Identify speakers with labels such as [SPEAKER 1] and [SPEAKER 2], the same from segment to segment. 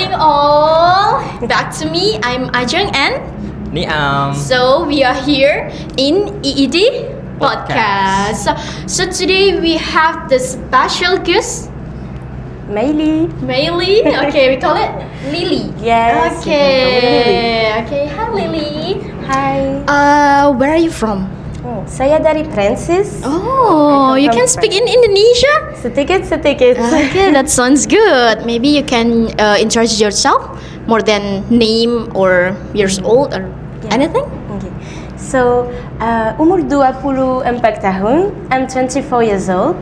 [SPEAKER 1] morning all. Back to me. I'm Ajeng and
[SPEAKER 2] Niam.
[SPEAKER 1] so we are here in EED podcast. So today we have the special guest
[SPEAKER 3] Maili.
[SPEAKER 1] Maili. Okay, we call it Lily.
[SPEAKER 3] Yes.
[SPEAKER 1] Okay. Okay. Hi Lily.
[SPEAKER 3] Hi.
[SPEAKER 1] Where are you from?
[SPEAKER 3] Oh, saya dari Prancis.
[SPEAKER 1] Oh,
[SPEAKER 3] I come
[SPEAKER 1] you
[SPEAKER 3] from
[SPEAKER 1] can speak in
[SPEAKER 3] France.
[SPEAKER 1] Indonesia.
[SPEAKER 3] Sedikit.
[SPEAKER 1] Okay, that sounds good. Maybe you can introduce yourself more than name or years old or anything.
[SPEAKER 3] Okay. So, umur 24 tahun. I'm 24 years old,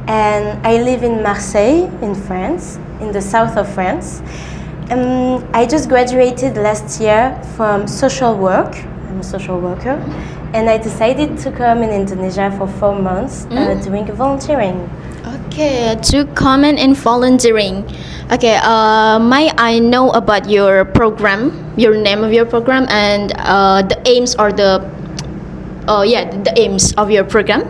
[SPEAKER 3] and I live in Marseille, in France, in the south of France. I just graduated last year from social work. I'm a social worker, and I decided to come in Indonesia for 4 months doing volunteering.
[SPEAKER 1] Okay, to comment in volunteering. Okay, I know about your program, your name of your program, and the aims or the aims of your program.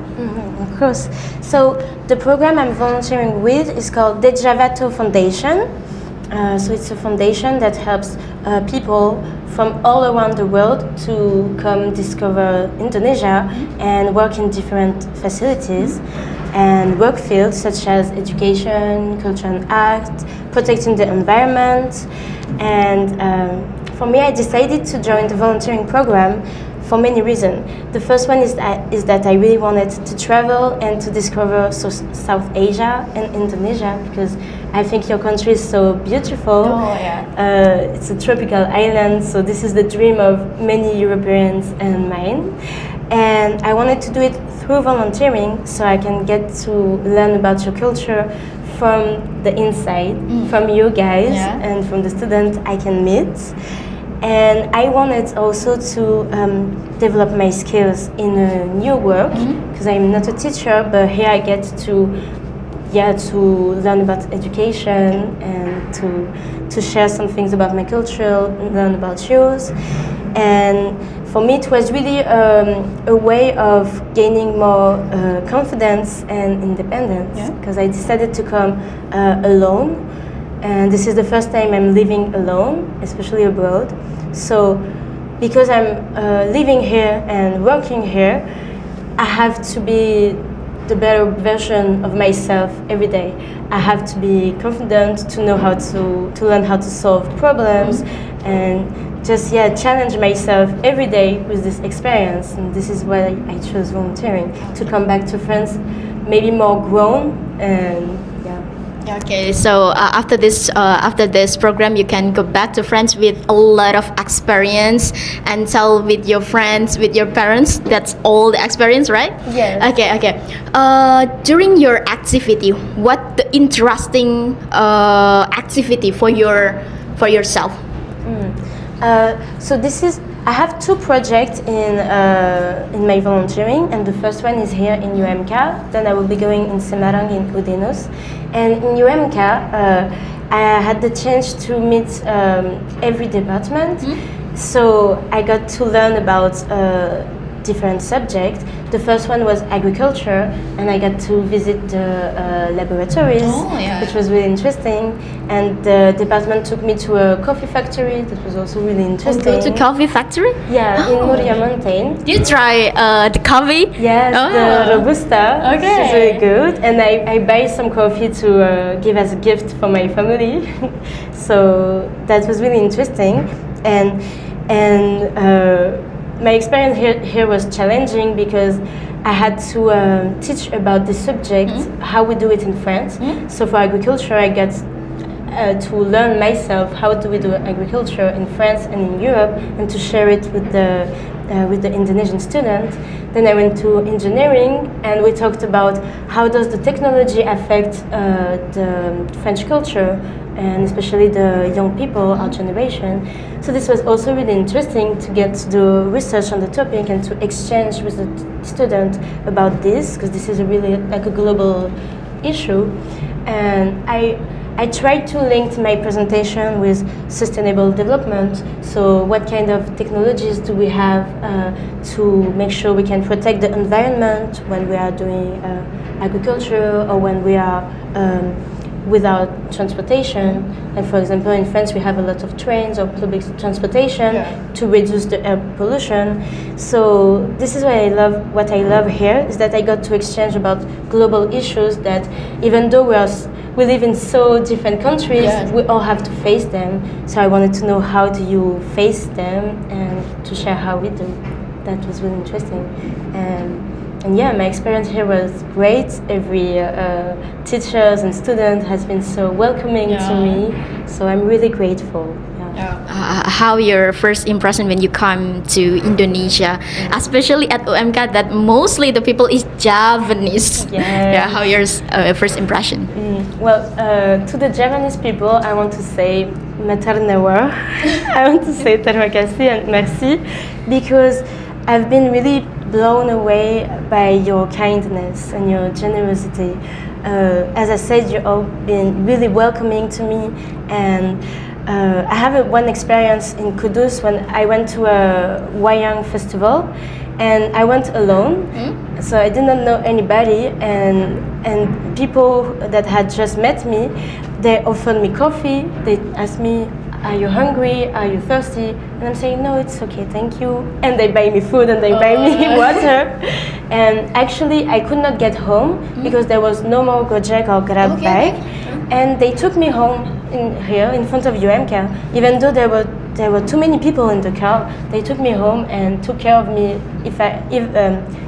[SPEAKER 3] Of course. So the program I'm volunteering with is called Dejavato Foundation. So it's a foundation that helps people from all around the world to come discover Indonesia and work in different facilities and work fields such as education, culture and art, protecting the environment. And for me, I decided to join the volunteering program for many reasons. The first one is that I really wanted to travel and to discover South Asia and Indonesia, because I think your country is so beautiful.
[SPEAKER 1] Oh, yeah.
[SPEAKER 3] It's a tropical island, so this is the dream of many Europeans and mine. And I wanted to do it through volunteering so I can get to learn about your culture from the inside, from you guys, and from the students I can meet. And I wanted also to develop my skills in a new work, because I'm not a teacher, but here I get to learn about education and to share some things about my culture, learn about yours. And for me, it was really a way of gaining more confidence and independence, because I decided to come alone. And this is the first time I'm living alone, especially abroad. So, because I'm living here and working here, I have to be the better version of myself every day. I have to be confident, to know how to learn how to solve problems, and just challenge myself every day with this experience. And this is why I chose volunteering, to come back to France, maybe more grown and.
[SPEAKER 1] Okay, so after this program, you can go back to France with a lot of experience and tell with your friends, with your parents. That's all the experience, right?
[SPEAKER 3] Yes.
[SPEAKER 1] Okay. During your activity, what the interesting activity for yourself?
[SPEAKER 3] So I have 2 projects in my volunteering, and the first one is here in UMK. Then I will be going in Semarang in Udenos. And in UMK, I had the chance to meet every department. So I got to learn about different subjects. The first one was agriculture, and I got to visit the laboratories, which was really interesting. And the department took me to a coffee factory. That was also really interesting.
[SPEAKER 1] Go to coffee factory?
[SPEAKER 3] Yeah, in Moria Mountain.
[SPEAKER 1] Did you try the coffee?
[SPEAKER 3] Yes, the Robusta.
[SPEAKER 1] Okay.
[SPEAKER 3] It's really good. And I buy some coffee to give as a gift for my family. So that was really interesting. And my experience here was challenging, because I had to teach about the subject, how we do it in France. So for agriculture, I got to learn myself how do we do agriculture in France and in Europe, and to share it with the Indonesian student. Then I went to engineering, and we talked about how does the technology affect the French culture, and especially the young people, our generation. So this was also really interesting to get to do research on the topic and to exchange with the student about this, because this is a really like a global issue. And I tried to link my presentation with sustainable development. So what kind of technologies do we have to make sure we can protect the environment when we are doing agriculture, or when we are without transportation. And for example, in France, we have a lot of trains or public transportation to reduce the air pollution. So this is what I love here is that I got to exchange about global issues that even though we live in so different countries, we all have to face them. So I wanted to know how do you face them and to share how we do. That was really interesting. And yeah, my experience here was great. Every teachers and student has been so welcoming to me. So I'm really grateful.
[SPEAKER 1] How your first impression when you come to Indonesia, especially at UMK, that mostly the people is Javanese. Yeah. How your first impression?
[SPEAKER 3] Well, to the Javanese people, I want to say matarnewa. I want to say terima kasih and merci, because I've been really blown away by your kindness and your generosity. As I said, you've all been really welcoming to me, and I have one experience in Kudus when I went to a wayang festival, and I went alone, so I did not know anybody, and people that had just met me, they offered me coffee. They asked me, "Are you hungry? Are you thirsty?" And I'm saying, "No, it's okay, thank you." And they buy me food and they buy me water. And actually, I could not get home because there was no more Gojek or Grab bike. And they took me home here in front of UMK. Even though there were too many people in the car, they took me home and took care of me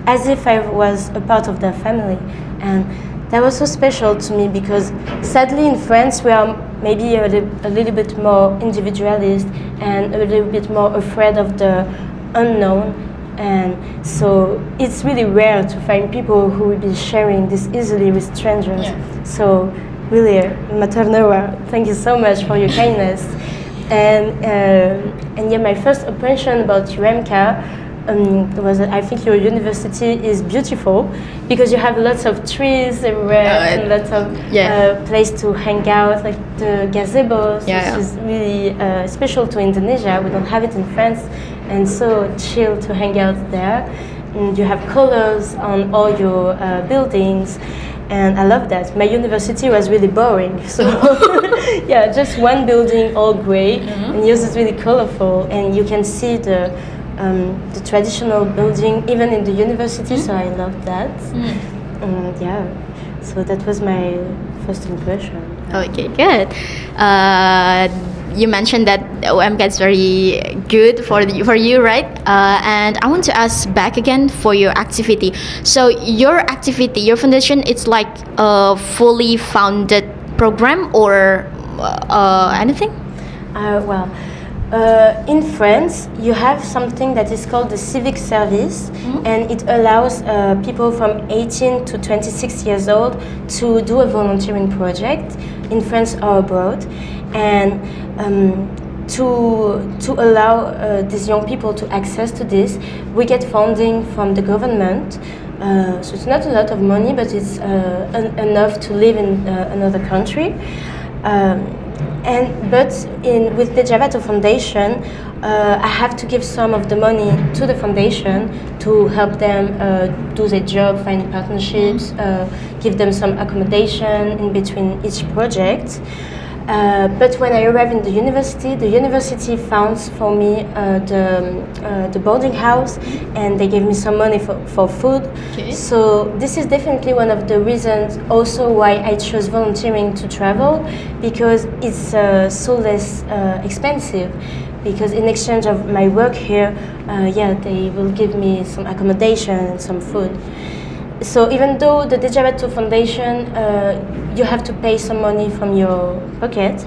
[SPEAKER 3] as if I was a part of their family. And that was so special to me because sadly in France we are maybe a little bit more individualist and a little bit more afraid of the unknown, and so it's really rare to find people who will be sharing this easily with strangers. So really, Matarnewa, thank you so much for your kindness. And yeah, my first impression about UMK was I think your university is beautiful because you have lots of trees everywhere and lots of place to hang out, like the gazebos, which is really special to Indonesia. We don't have it in France, and so chill to hang out there. And you have colors on all your buildings, and I love that. My university was really boring, so yeah, just one building all gray, and yours is really colorful, and you can see the traditional building even in the university, so I love that. Yeah, so that was my first impression.
[SPEAKER 1] Okay, good. You mentioned that UMK is very good for you, right? And I want to ask back again for your activity. So your activity, your foundation, it's like a fully founded program or anything?
[SPEAKER 3] Well, in France, you have something that is called the civic service, and it allows people from 18 to 26 years old to do a volunteering project in France or abroad. And to allow these young people to access to this, we get funding from the government. So it's not a lot of money, but it's enough to live in another country. With the Javato Foundation, I have to give some of the money to the foundation to help them do their job, find partnerships, give them some accommodation in between each project. But when I arrived in the university funds for me the boarding house, and they gave me some money for food. Okay. So this is definitely one of the reasons also why I chose volunteering to travel, because it's so less expensive. Because in exchange of my work here, they will give me some accommodation and some food. So even though the Dejabato Foundation, you have to pay some money from your pocket,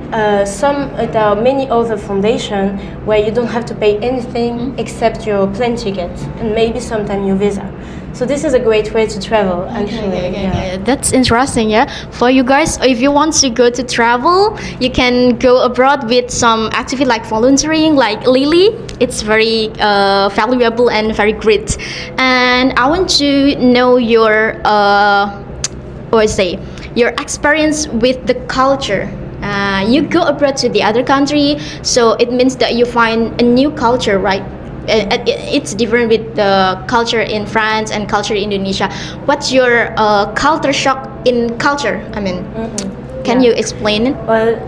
[SPEAKER 3] there are many other foundations where you don't have to pay anything except your plane ticket and maybe sometime your visa. So this is a great way to travel, actually.
[SPEAKER 1] Okay. That's interesting, yeah. For you guys, if you want to go to travel, you can go abroad with some activity like volunteering, like Lily. It's very valuable and very great. And I want to know your, your experience with the culture. You go abroad to the other country, so it means that you find a new culture, right? It's different with the culture in France and culture in Indonesia. What's your culture shock in culture? I mean, Can
[SPEAKER 3] Yeah.
[SPEAKER 1] you explain it?
[SPEAKER 3] Well,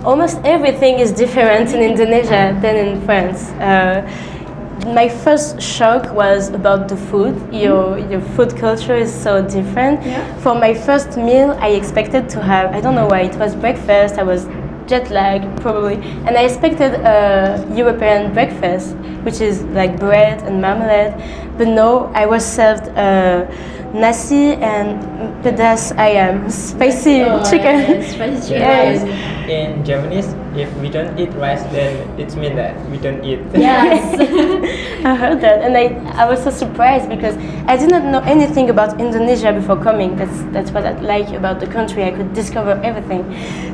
[SPEAKER 3] almost everything is different in Indonesia than in France. My first shock was about the food. Your food culture is so different.
[SPEAKER 1] Yeah.
[SPEAKER 3] For my first meal, I expected to have, I don't know why, it was breakfast. I was jet lagged probably, and I expected a European breakfast, which is like bread and marmalade. But no, I was served nasi and pedas ayam, spicy chicken.
[SPEAKER 1] Spicy chicken.
[SPEAKER 3] Yes.
[SPEAKER 2] In Japanese, if we don't eat rice, then it means that we don't eat.
[SPEAKER 1] Yes.
[SPEAKER 3] I heard that, and I was so surprised because I did not know anything about Indonesia before coming. That's what I like about the country. I could discover everything.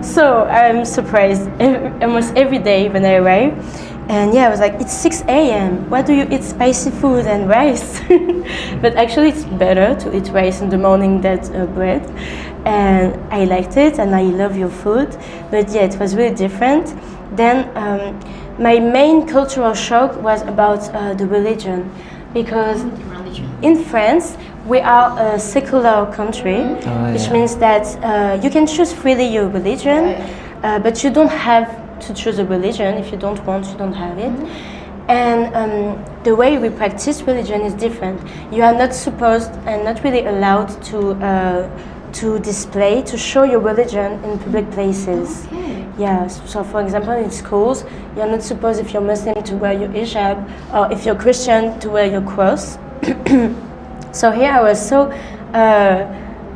[SPEAKER 3] So I'm surprised almost every day when I arrive. And yeah, I was like, it's 6 a.m. Why do you eat spicy food and rice? But actually, it's better to eat rice in the morning than bread. And I liked it, and I love your food. But yeah, it was really different. Then my main cultural shock was about the religion, because in France we are a secular country, which means that you can choose freely your religion, but you don't have to choose a religion. If you don't want, you don't have it. And the way we practice religion is different. You are not supposed and not really allowed to display, to show your religion in public places. Yeah, so for example, in schools, you're not supposed, if you're Muslim, to wear your hijab, or if you're Christian, to wear your cross. So here I was so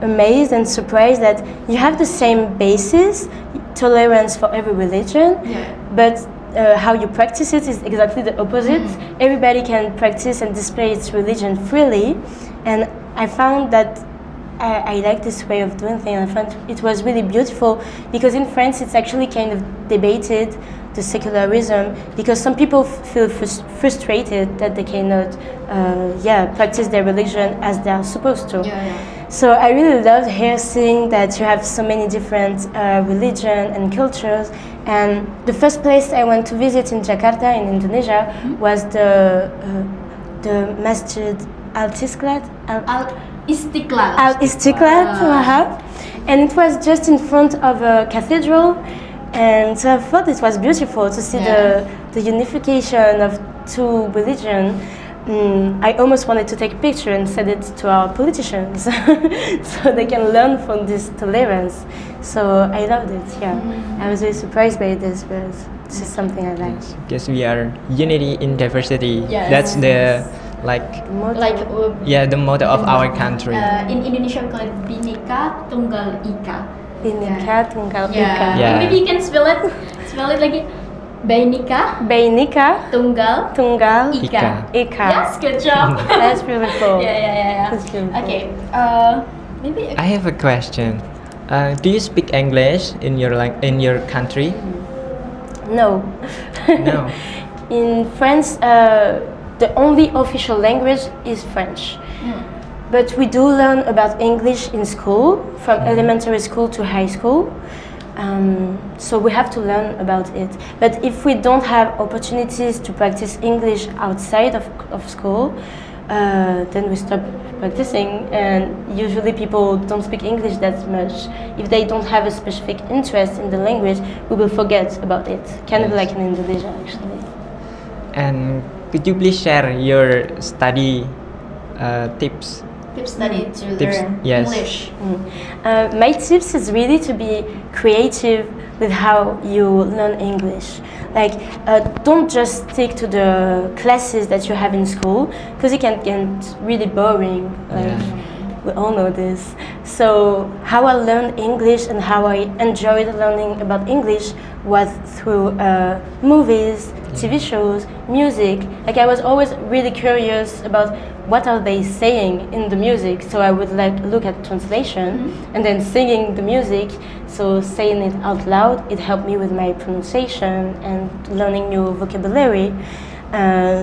[SPEAKER 3] amazed and surprised that you have the same basis, tolerance for every religion, but how you practice it is exactly the opposite. Everybody can practice and display its religion freely, and I found that I like this way of doing things. I found it was really beautiful because in France it's actually kind of debated, the secularism, because some people feel frustrated that they cannot practice their religion as they are supposed to. So I really loved here seeing that you have so many different religion and cultures. And the first place I went to visit in Jakarta in Indonesia was the Masjid Al-Istiqlal.
[SPEAKER 1] Istiqlal.
[SPEAKER 3] Al-Istiqlal, and it was just in front of a cathedral, and so I thought it was beautiful to see the unification of two religions. I almost wanted to take a picture and send it to our politicians so they can learn from this tolerance. So I loved it, I was really surprised by this, but this is something I like.
[SPEAKER 2] Because we are unity in diversity.
[SPEAKER 1] Yes.
[SPEAKER 2] That's the the motto of our country.
[SPEAKER 1] In Indonesia we call it Bhinneka Tunggal Ika.
[SPEAKER 3] Bhinneka Tunggal Ika.
[SPEAKER 2] Yeah.
[SPEAKER 1] Maybe you can spell it lagi.
[SPEAKER 3] Bhinneka
[SPEAKER 1] Tunggal
[SPEAKER 3] Ika.
[SPEAKER 1] Yes, good job.
[SPEAKER 3] That's beautiful.
[SPEAKER 1] Yeah.
[SPEAKER 3] That's beautiful.
[SPEAKER 1] Okay. Maybe.
[SPEAKER 2] I have a question. Do you speak English in your country?
[SPEAKER 3] No.
[SPEAKER 2] No.
[SPEAKER 3] In France, the only official language is French. But we do learn about English in school, from elementary school to high school. So we have to learn about it. But if we don't have opportunities to practice English outside of school, then we stop practicing. And usually people don't speak English that much. If they don't have a specific interest in the language, we will forget about it. Kind of like in Indonesia, actually.
[SPEAKER 2] And could you please share your study tips?
[SPEAKER 1] Tips study to
[SPEAKER 2] Tips,
[SPEAKER 1] learn
[SPEAKER 2] yes.
[SPEAKER 1] English.
[SPEAKER 3] My tips is really to be creative with how you learn English. Like, don't just stick to the classes that you have in school, because it can get really boring. Like, we all know this. So how I learned English and how I enjoyed learning about English was through movies, TV shows, music. Like, I was always really curious about what are they saying in the music. So I would like look at translation and then singing the music. So saying it out loud, it helped me with my pronunciation and learning new vocabulary.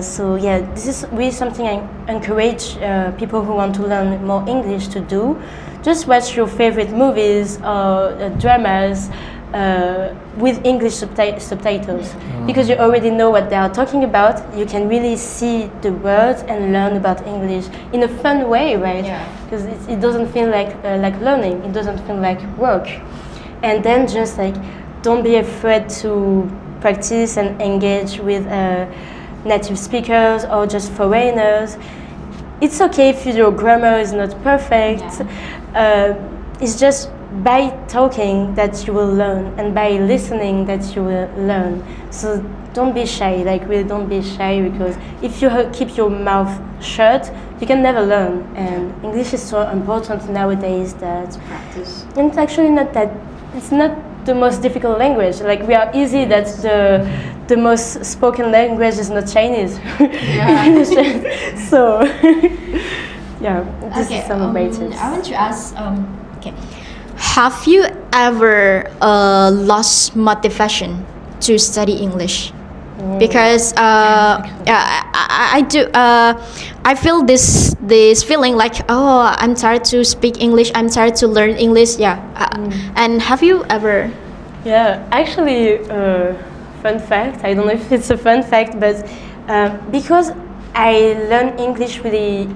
[SPEAKER 3] So yeah, this is really something I encourage people who want to learn more English to do. Just watch your favorite movies or dramas with English subtitles, because you already know what they are talking about. You can really see the words and learn about English in a fun way, right? Because it doesn't feel like learning. It doesn't feel like work. and then just like don't be afraid to practice and engage with native speakers or just foreigners. It's okay if your grammar is not perfect. It's just by talking that you will learn, and by listening that you will learn. So don't be shy, like really don't be shy, because if you keep your mouth shut, you can never learn. And English is so important nowadays that
[SPEAKER 1] Practice.
[SPEAKER 3] and it's actually not that, it's not the most difficult language. Like we are easy that the most spoken language is not Chinese.
[SPEAKER 1] Yeah.
[SPEAKER 3] So yeah, this
[SPEAKER 1] Okay,
[SPEAKER 3] is some of my tips.
[SPEAKER 1] I want to ask, okay, have you ever lost motivation to study English? Because yeah, I do. I feel this feeling like, oh, I'm tired to speak English. I'm tired to learn English. Yeah. And have you ever?
[SPEAKER 3] Yeah, actually, fun fact. I don't know if it's a fun fact, but because I learned English really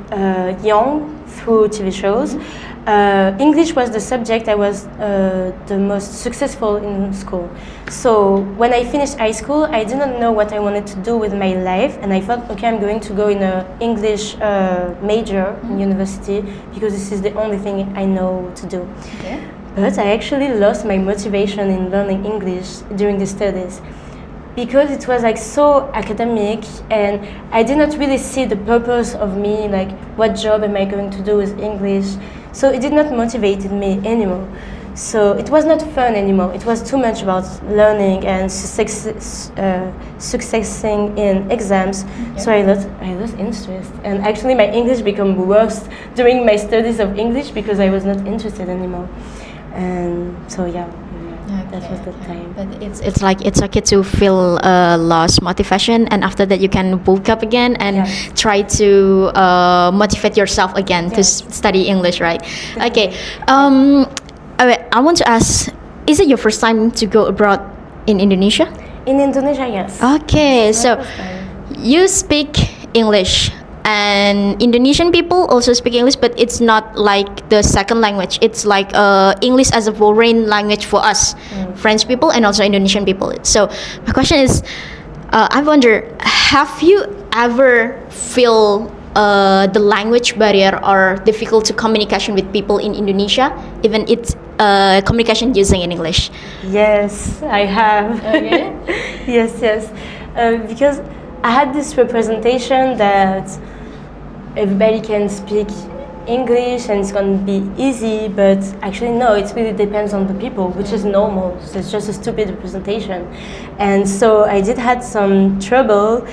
[SPEAKER 3] young through TV shows. English was the subject I was the most successful in school. So when I finished high school, I didn't know what I wanted to do with my life, and I thought, okay, I'm going to go in a English major in university because this is the only thing I know to do.
[SPEAKER 1] Okay.
[SPEAKER 3] But I actually lost my motivation in learning English during the studies because it was like so academic, and I did not really see the purpose of me, like what job am I going to do with English. So it did not motivate me anymore. So it was not fun anymore. It was too much about learning and successing in exams.
[SPEAKER 1] Okay.
[SPEAKER 3] So I lost interest, and actually my English became worse during my studies of English because I was not interested anymore. And so yeah, that was the time.
[SPEAKER 1] But it's like it's okay to feel lost motivation, and after that you can wake up again and try to motivate yourself again to study English, right? Okay. I want to ask: is it your first time to go abroad in Indonesia?
[SPEAKER 3] In Indonesia, yes.
[SPEAKER 1] Okay,
[SPEAKER 3] It's my
[SPEAKER 1] so
[SPEAKER 3] first time.
[SPEAKER 1] you speak English, and Indonesian people also speak English, but it's not like the second language. It's like English as a foreign language for us, French people and also Indonesian people. So my question is, I wonder, have you ever feel the language barrier or difficult to communication with people in Indonesia, even it's communication using in English?
[SPEAKER 3] Yes, I have.
[SPEAKER 1] Okay.
[SPEAKER 3] yes. Because I had this representation that everybody can speak English and it's going to be easy, but actually no, it really depends on the people, which is normal. So it's just a stupid representation. And so I did had some trouble,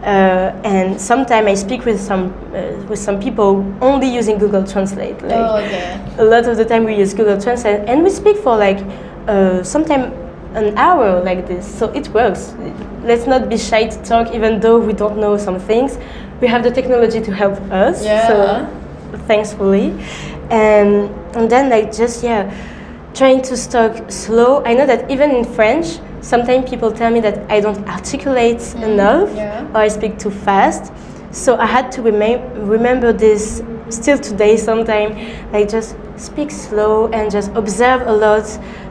[SPEAKER 3] and sometimes I speak with some people only using Google Translate. Like, a lot of the time we use Google Translate, and we speak for like sometimes an hour like this, so it works. Let's not be shy to talk, even though we don't know some things. We have the technology to help us, so thankfully. And then like just trying to talk slow. I know that even in French, sometimes people tell me that I don't articulate enough or I speak too fast. So I had to remember this still today sometime, like just speak slow and just observe a lot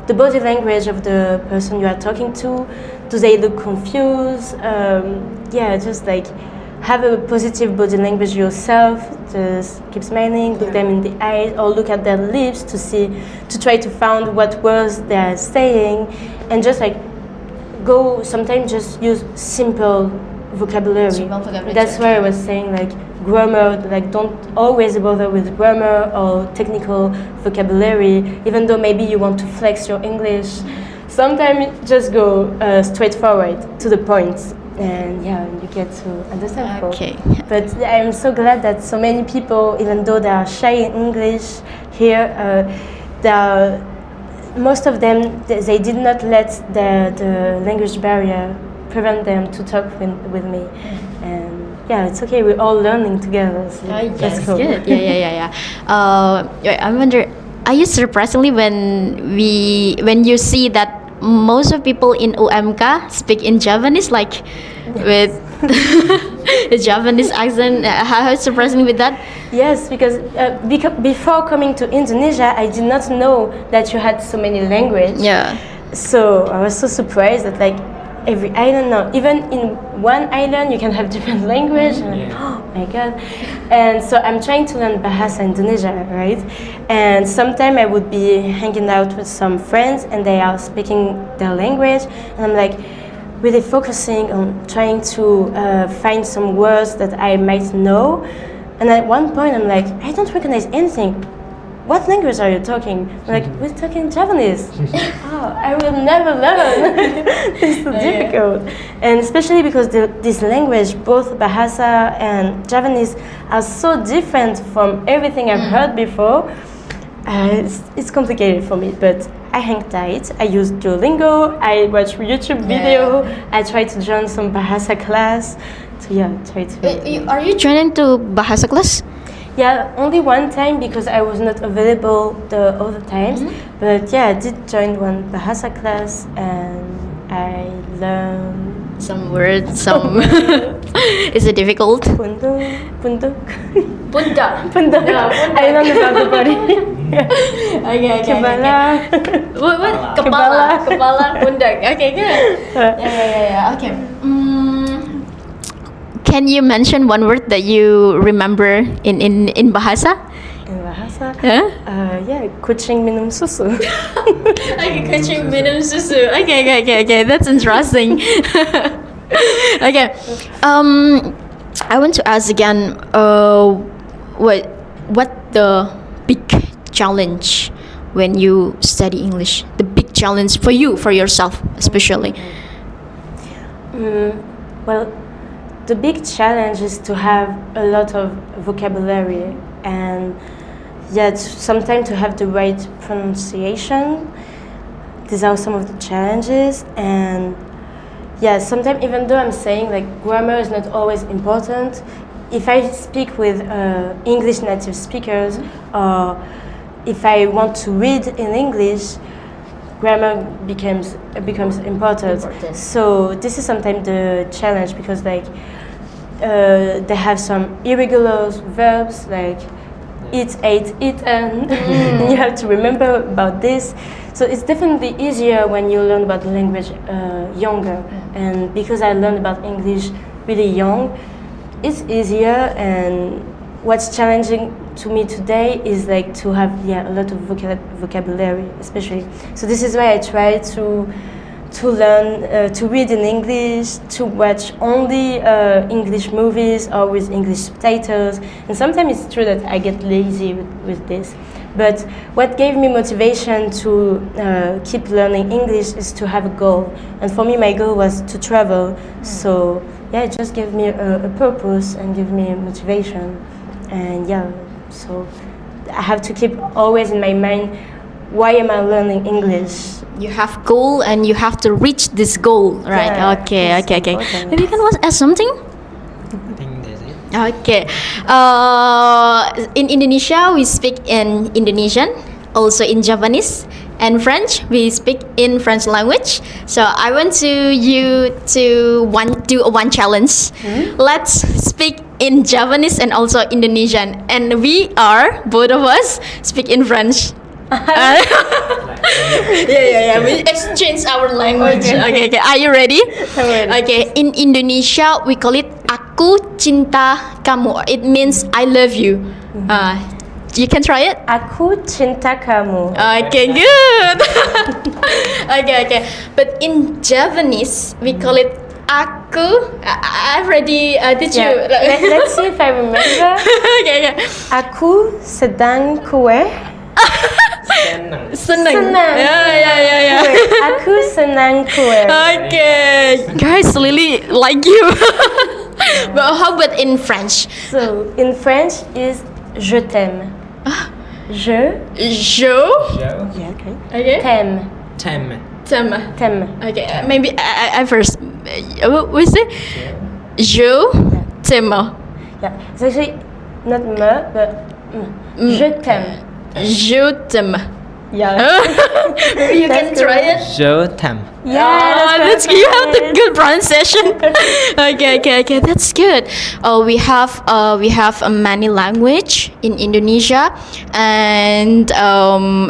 [SPEAKER 3] the body language of the person you are talking to. Do they look confused? Just like have a positive body language yourself. Just keep smiling, look them in the eyes, or look at their lips to try to find what words they are saying, and just like go. Sometimes just use simple vocabulary. That's why I was saying like grammar. Like don't always bother with grammar or technical vocabulary, even though maybe you want to flex your English. Sometimes just go straightforward to the point. And you get to understand people.
[SPEAKER 1] Okay.
[SPEAKER 3] But I'm so glad that so many people, even though they are shy in English here, most of them they did not let the language barrier prevent them to talk with me. And it's okay. We're all learning together. So that's cool.
[SPEAKER 1] Good. Yeah. I wonder, are you surprisingly when you see that most of people in UMK speak in Japanese, like with The Japanese accent. How surprising with that?
[SPEAKER 3] Yes, because before coming to Indonesia, I did not know that you had so many languages.
[SPEAKER 1] Yeah.
[SPEAKER 3] So I was so surprised that like every island, no, even in one island you can have different language. And I'm like, oh my god! And so I'm trying to learn Bahasa Indonesia, right? And sometime I would be hanging out with some friends and they are speaking their language, and I'm like really focusing on trying to find some words that I might know. And at one point I'm like, I don't recognize anything. What language are you talking? I'm like, we're talking Japanese. Oh, I will never learn. It's so difficult. And especially because this language, both Bahasa and Japanese, are so different from everything I've heard before. It's complicated for me, but I hang tight. I use Duolingo. I watch YouTube video. I try to join some Bahasa class. So yeah, try to.
[SPEAKER 1] Are you joining to Bahasa class?
[SPEAKER 3] Yeah, only one time because I was not available the other times. But yeah, I did join one Bahasa class and I learned
[SPEAKER 1] Some words, some. Is it difficult?
[SPEAKER 3] Punduk.
[SPEAKER 1] Bunda.
[SPEAKER 3] Punduk. I learned about the body.
[SPEAKER 1] Okay.
[SPEAKER 3] Kepala.
[SPEAKER 1] What? Kepala, pundak. Okay, good. Yeah. Okay. Can you mention one word that you remember in Bahasa?
[SPEAKER 3] In Bahasa.
[SPEAKER 1] Huh?
[SPEAKER 3] Yeah, kucing minum susu.
[SPEAKER 1] Okay, kucing minum susu. Okay. That's interesting. Okay. I want to ask again. What the big challenge when you study English? The big challenge for you, for yourself, especially.
[SPEAKER 3] Well, the big challenge is to have a lot of vocabulary and yet sometimes to have the right pronunciation. These are some of the challenges, and yeah, sometimes even though I'm saying like grammar is not always important, if I speak with English native speakers or if I want to read in English, grammar becomes important. So this is sometimes the challenge because like they have some irregular verbs like eat, ate, eaten. And you have to remember about this. So it's definitely easier when you learn about the language younger. And because I learned about English really young, it's easier. And what's challenging to me today is like to have a lot of vocabulary, especially. So this is why I try to learn to read in English, to watch only English movies or with English subtitles. And sometimes it's true that I get lazy with this. But what gave me motivation to keep learning English is to have a goal. And for me, my goal was to travel. So yeah, it just gave me a purpose and gave me motivation. And yeah, so I have to keep always in my mind, why am I learning English?
[SPEAKER 1] You have goal and you have to reach this goal, right?
[SPEAKER 3] Yeah,
[SPEAKER 1] Okay.
[SPEAKER 3] important.
[SPEAKER 1] Maybe you can ask something?
[SPEAKER 2] I think that's it.
[SPEAKER 1] Okay. In Indonesia, we speak in Indonesian, also in Japanese, and French. We speak in French language. So I want you to do one challenge. Let's speak in Japanese and also Indonesian, and we are both of us speak in French. Yeah. We exchange our language. Okay. Are you ready?
[SPEAKER 3] I'm ready.
[SPEAKER 1] Okay. In Indonesia, we call it "Aku cinta kamu." It means I love you. You can try it.
[SPEAKER 3] Aku cinta kamu.
[SPEAKER 1] Okay, good. Okay. But in Japanese, we call it "Aku." I've already teach you.
[SPEAKER 3] Let's see if I remember.
[SPEAKER 1] Okay.
[SPEAKER 3] Aku sedang kue.
[SPEAKER 1] Senang.
[SPEAKER 3] Senang.
[SPEAKER 1] Yeah.
[SPEAKER 3] Kue. Aku senang kue.
[SPEAKER 1] Okay, guys, really like you. But how about in French?
[SPEAKER 3] So in French is je t'aime. Je
[SPEAKER 1] Je.
[SPEAKER 3] yeah, okay.
[SPEAKER 1] Okay.
[SPEAKER 3] T'aime.
[SPEAKER 1] T'aime.
[SPEAKER 3] T'aime.
[SPEAKER 1] Okay, maybe I first. What is it? Je t'aime.
[SPEAKER 3] Yeah. It's actually not me, but je t'aime.
[SPEAKER 1] Je t'aime.
[SPEAKER 3] Yeah.
[SPEAKER 1] You can try it.
[SPEAKER 2] Je t'aime.
[SPEAKER 3] Yeah,
[SPEAKER 1] That's
[SPEAKER 3] perfect.
[SPEAKER 1] you have the good pronunciation. Okay. That's good. We have many language in Indonesia, and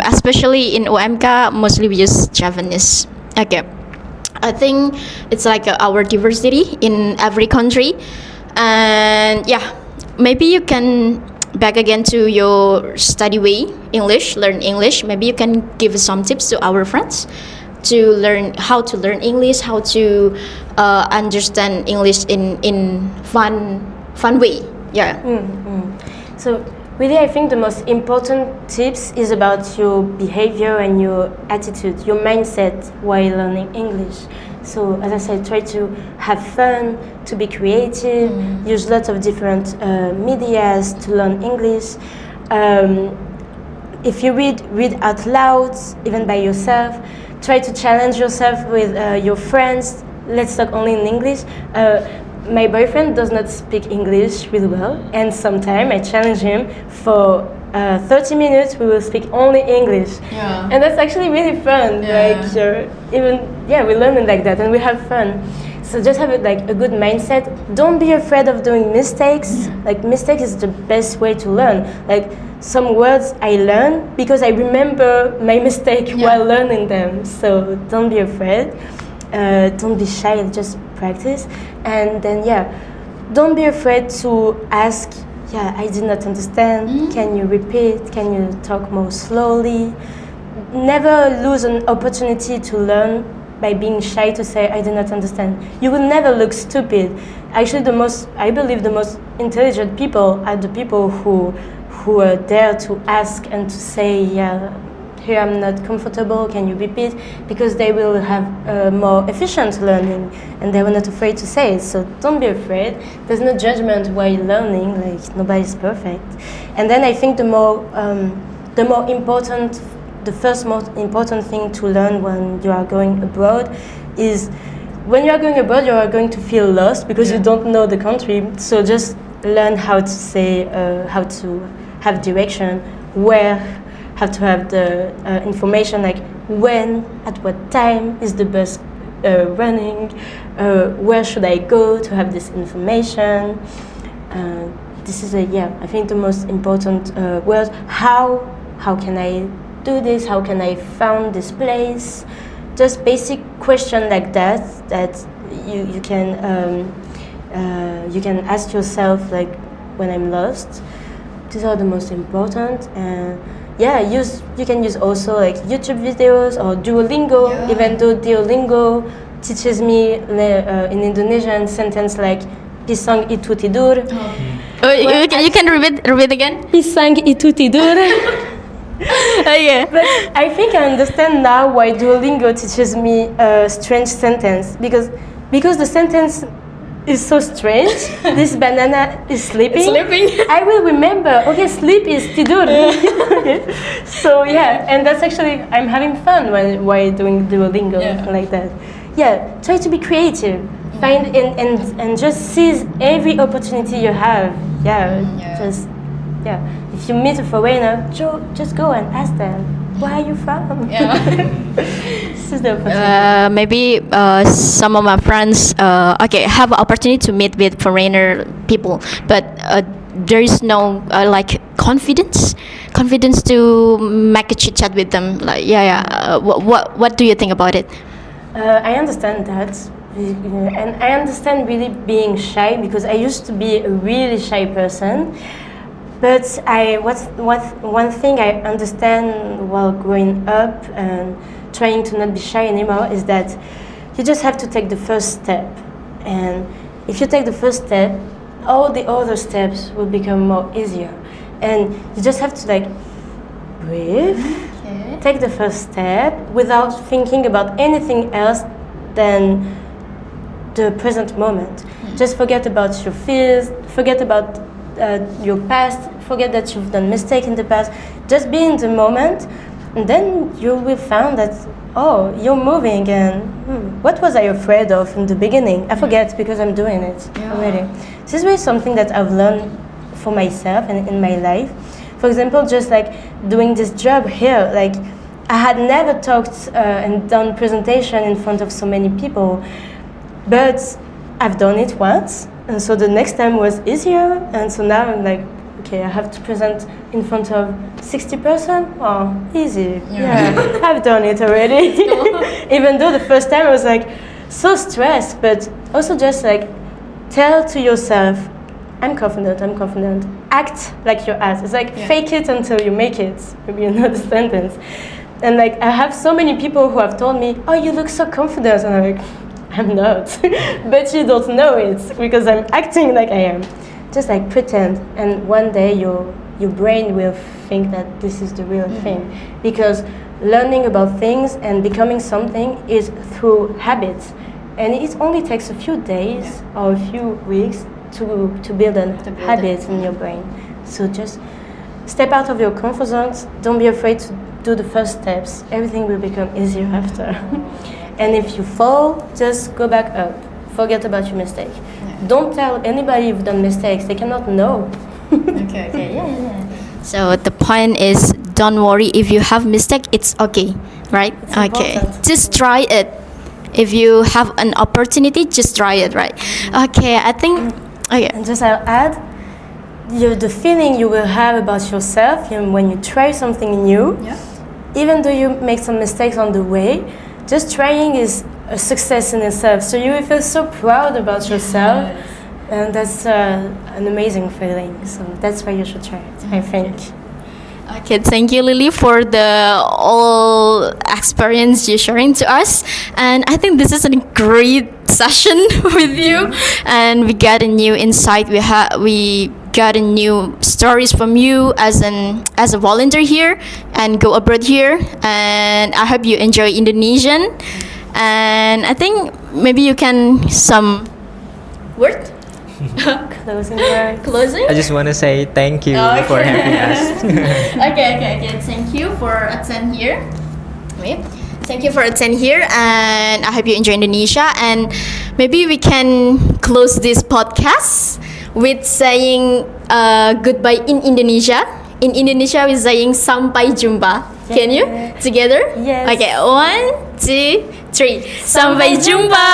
[SPEAKER 1] especially in OMK, mostly we use Javanese. Okay, I think it's like our diversity in every country, and yeah, maybe you can back again to your study way English, learn English. Maybe you can give some tips to our friends to learn how to learn English, how to understand English in fun way. Yeah.
[SPEAKER 3] So really, I think the most important tips is about your behavior and your attitude, your mindset while learning English. So as I said, try to have fun, to be creative, use lots of different medias to learn English. If you read out loud, even by yourself. Try to challenge yourself with your friends. Let's talk only in English. My boyfriend does not speak English really well, and sometimes I challenge him for 30 minutes. We will speak only English,
[SPEAKER 1] Yeah.
[SPEAKER 3] and that's actually really fun.
[SPEAKER 1] Yeah.
[SPEAKER 3] Like we learn it like that, and we have fun. So just have a good mindset. Don't be afraid of doing mistakes. Like mistake is the best way to learn. Like some words I learn because I remember my mistake while learning them. So don't be afraid. Don't be shy. Just practice. And then don't be afraid to ask. Yeah, I did not understand. Can you repeat? Can you talk more slowly? Never lose an opportunity to learn by being shy to say I do not understand. You will never look stupid. Actually, I believe the most intelligent people are the people who are there to ask and to say, yeah, here I'm not comfortable, can you repeat? Because they will have more efficient learning and they were not afraid to say it. So don't be afraid. There's no judgment while learning, like nobody's perfect. And then I think the first most important thing to learn when you are going abroad is when you are going abroad, you are going to feel lost because you don't know the country. So just learn how to say, how to have direction, where, how to have the information, like when, at what time is the bus running, where should I go to have this information. This is I think the most important word. How can I do this? How can I find this place? Just basic question like that you can ask yourself, like when I'm lost. These are the most important. You can use also like YouTube videos or Duolingo. Even though Duolingo teaches me in Indonesian sentence like pisang itu tidur.
[SPEAKER 1] You can repeat again.
[SPEAKER 3] Pisang itu tidur.
[SPEAKER 1] Okay.
[SPEAKER 3] But I think I understand now why Duolingo teaches me a strange sentence because the sentence is so strange. This banana is sleeping. I will remember. Okay, sleep is tidur. So and that's actually I'm having fun while doing Duolingo like that. Try to be creative. Find and just seize every opportunity you have. If you meet a foreigner, just go and ask them, where are you from? This is the opportunity.
[SPEAKER 1] Maybe some of my friends have an opportunity to meet with foreigner people, but there is no confidence to make a chit chat with them. What do you think about it?
[SPEAKER 3] I understand that. And I understand really being shy because I used to be a really shy person. But one thing I understand while growing up and trying to not be shy anymore is that you just have to take the first step. And if you take the first step, all the other steps will become more easier. And you just have to breathe, take the first step without thinking about anything else than the present moment. Just forget about your fears, forget about your past, forget that you've done mistakes in the past. Just be in the moment, and then you will find that you're moving. And what was I afraid of in the beginning? I forget because I'm doing it already. This is really something that I've learned for myself and in my life. For example, just like doing this job here, like I had never talked and done presentation in front of so many people, but I've done it once, and so the next time was easier, and so now I'm like, okay, I have to present in front of 60%. Oh, easy. Yeah, I've done it already. Even though the first time I was like so stressed, but also just like tell to yourself, I'm confident, I'm confident. Act like you're at. It's like fake it until you make it. Maybe another sentence. And like I have so many people who have told me, oh, you look so confident. And I'm like, I'm not. But you don't know it because I'm acting like I am. Just like pretend. And one day your brain will think that this is the real thing. Because learning about things and becoming something is through habits. And it only takes a few days or a few weeks to build a habit in your brain. So just step out of your comfort zone. Don't be afraid to do the first steps. Everything will become easier after. And if you fall, just go back up. Forget about your mistake. Don't tell anybody you've done mistakes. They cannot know.
[SPEAKER 1] Okay. So the point is, don't worry if you have mistake. It's okay, right?
[SPEAKER 3] It's
[SPEAKER 1] okay.
[SPEAKER 3] important.
[SPEAKER 1] Just try it. If you have an opportunity, just try it, right? Okay. I think. Okay.
[SPEAKER 3] And just I'll add, the feeling you will have about yourself when you try something new, even though you make some mistakes on the way, just trying is a success in itself. So you will feel so proud about yourself, and that's an amazing feeling. So that's why you should try it, I think.
[SPEAKER 1] Okay, thank you, Lily, for the all experience you're sharing to us. And I think this is a great session with you, and we got a new insight. We got a new stories from you as a volunteer here and go abroad here. And I hope you enjoy Indonesian. And I think maybe you can some word.
[SPEAKER 3] Closing words.
[SPEAKER 1] Closing.
[SPEAKER 2] I just want to say thank you for having us.
[SPEAKER 1] Okay. Thank you for attend here. Wait. Thank you for attend here, and I hope you enjoy Indonesia. And maybe we can close this podcast with saying goodbye in Indonesia. In Indonesia, we're saying sampai jumpa. Can you together?
[SPEAKER 3] Yes.
[SPEAKER 1] Okay. 1, 2, 3. Sampai jumpa.